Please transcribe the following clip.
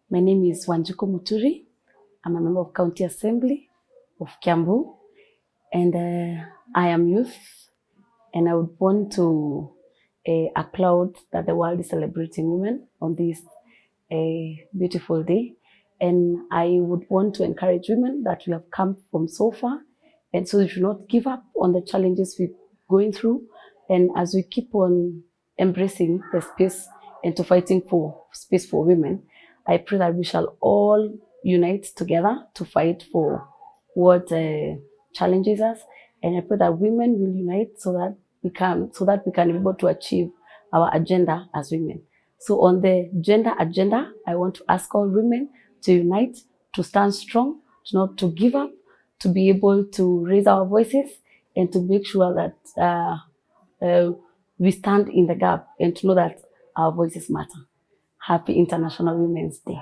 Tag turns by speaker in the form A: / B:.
A: My name is Wanjiku Muturi. I'm a member of County Assembly of Kiambu, and I am youth, and I would want to applaud that the world is celebrating women on this beautiful day. And I would want to encourage women that we have come from so far, and so we should not give up on the challenges we're going through. And as we keep on embracing the space and to fighting for space for women, I pray that we shall all unite together to fight for what challenges us. And I pray that women will unite so that we can be able to achieve our agenda as women. So on the gender agenda, I want to ask all women to unite, to stand strong, not to give up, to be able to raise our voices and to make sure that we stand in the gap and to know that our voices matter. Happy International Women's Day.